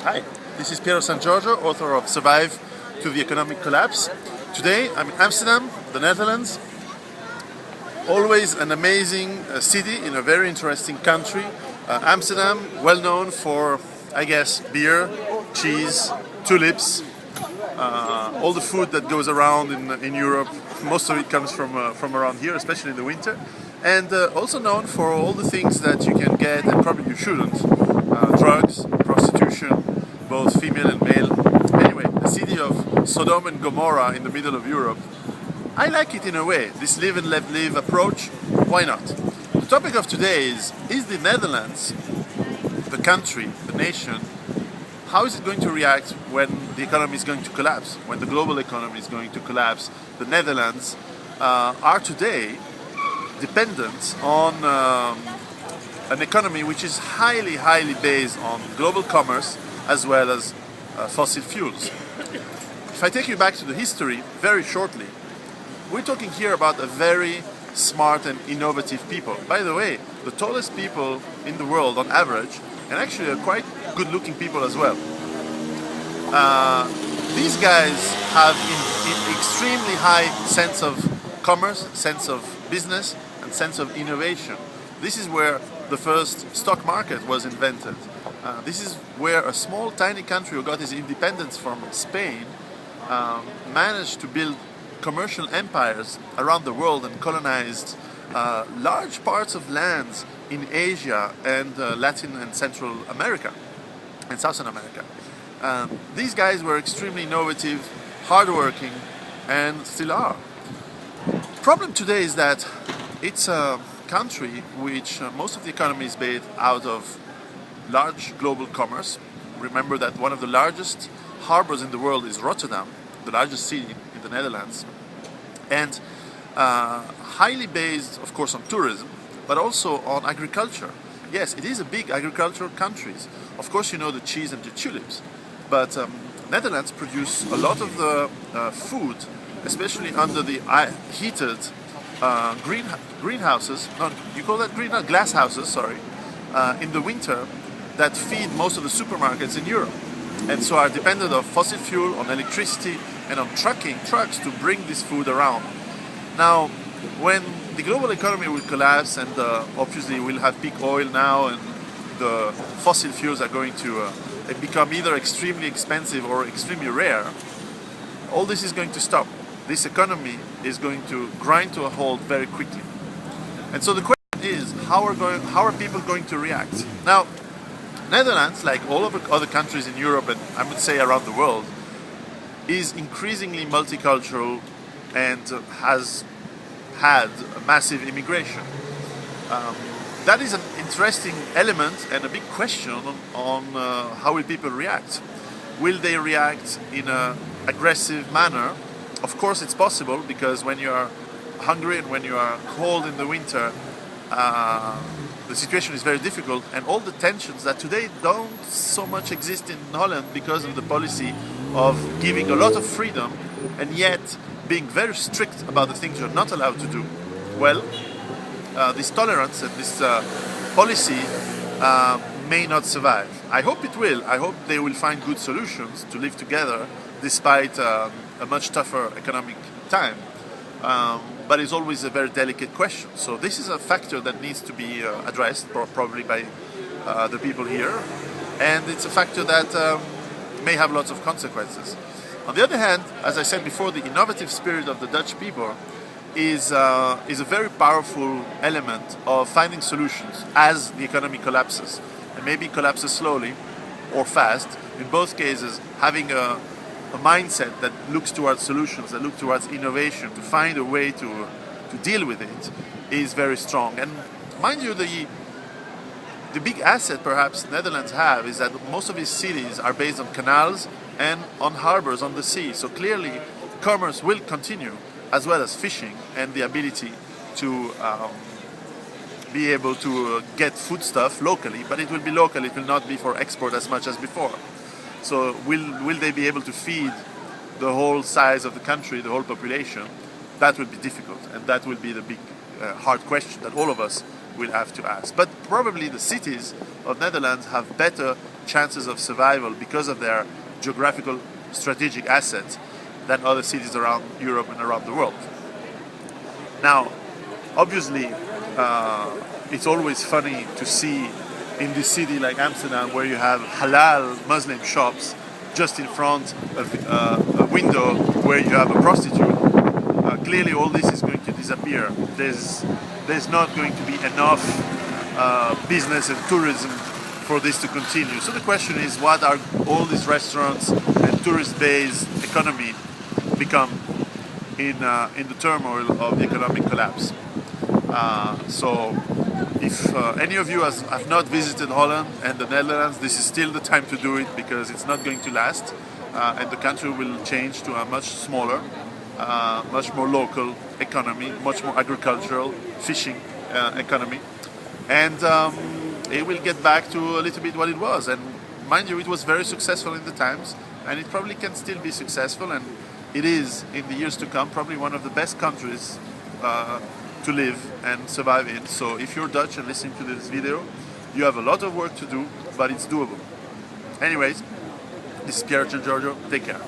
Hi, this is Piero San Giorgio, author of Survive to the Economic Collapse. Today I'm in Amsterdam, the Netherlands. Always an amazing city in a very interesting country. Amsterdam, well known for, I guess, beer, cheese, tulips, all the food that goes around in Europe. Most of it comes from around here, especially in the winter. And also known for all the things that you can get and probably you shouldn't. Drugs, prostitution, both female and male. Anyway, the city of Sodom and Gomorrah in the middle of Europe. I like it in a way, this live and let live approach, why not? The topic of today is the Netherlands, the country, the nation, how is it going to react when the economy is going to collapse, when the global economy is going to collapse? The Netherlands are today dependent on an economy which is highly based on global commerce as well as fossil fuels. If I take you back to the history very shortly, we're talking here about a very smart and innovative people. By the way, the tallest people in the world on average, and actually are quite good-looking people as well. These guys have an extremely high sense of commerce, sense of business, and sense of innovation. This is where the first stock market was invented. This is where a small, tiny country who got its independence from Spain managed to build commercial empires around the world and colonized large parts of lands in Asia and Latin and Central America and Southern America. These guys were extremely innovative, hardworking, and still are. Problem today is that it's a country which most of the economy is based out of large global commerce. Remember that one of the largest harbors in the world is Rotterdam, the largest city in the Netherlands, and highly based, of course, on tourism, but also on agriculture. Yes, it is a big agricultural country. Of course, you know the cheese and the tulips, but Netherlands produce a lot of the food, especially under the heated greenhouses. No, you call that greenhouse? Glass houses, sorry. In the winter, that feed most of the supermarkets in Europe, and so are dependent on fossil fuel, on electricity, and on trucks to bring this food around. Now, when the global economy will collapse, and obviously we'll have peak oil now, and the fossil fuels are going to become either extremely expensive or extremely rare, all this is going to stop. This economy is going to grind to a halt very quickly. And so the question is, how are people going to react? Now, Netherlands, like all of other countries in Europe and I would say around the world, is increasingly multicultural and has had a massive immigration. That is an interesting element and a big question on how will people react. Will they react in an aggressive manner? Of course it's possible, because when you are hungry and when you are cold in the winter, the situation is very difficult, and all the tensions that today don't so much exist in Holland because of the policy of giving a lot of freedom and yet being very strict about the things you're not allowed to do. Well, this tolerance and this policy may not survive. I hope it will. I hope they will find good solutions to live together despite a much tougher economic time. But it's always a very delicate question. So this is a factor that needs to be addressed probably by the people here, and it's a factor that may have lots of consequences. On the other hand, as I said before, the innovative spirit of the Dutch people is a very powerful element of finding solutions as the economy collapses, and maybe collapses slowly or fast. In both cases, having a mindset that looks towards solutions, that look towards innovation, to find a way to deal with it, is very strong. And mind you, the big asset perhaps Netherlands have is that most of its cities are based on canals and on harbors on the sea. So clearly commerce will continue, as well as fishing and the ability to be able to get foodstuff locally, but it will be local, it will not be for export as much as before. So will they be able to feed the whole size of the country, the whole population? That will be difficult, and that will be the big hard question that all of us we'll have to ask. But probably the cities of Netherlands have better chances of survival because of their geographical strategic assets than other cities around Europe and around the world. Now, obviously, it's always funny to see in this city like Amsterdam, where you have halal Muslim shops just in front of a window where you have a prostitute. Clearly all this is going to disappear. There's not going to be enough business and tourism for this to continue. So the question is, what are all these restaurants and tourist-based economy become in the turmoil of the economic collapse? So if any of you have not visited Holland and the Netherlands, this is still the time to do it, because it's not going to last, and the country will change to a much smaller, much more local economy, much more agricultural, fishing economy, and it will get back to a little bit what it was. And mind you, it was very successful in the times, and it probably can still be successful, and it is in the years to come probably one of the best countries to live and survive in. So if you're Dutch and listening to this video, you have a lot of work to do, but it's doable. Anyways, this is Piero San Giorgio. Take care.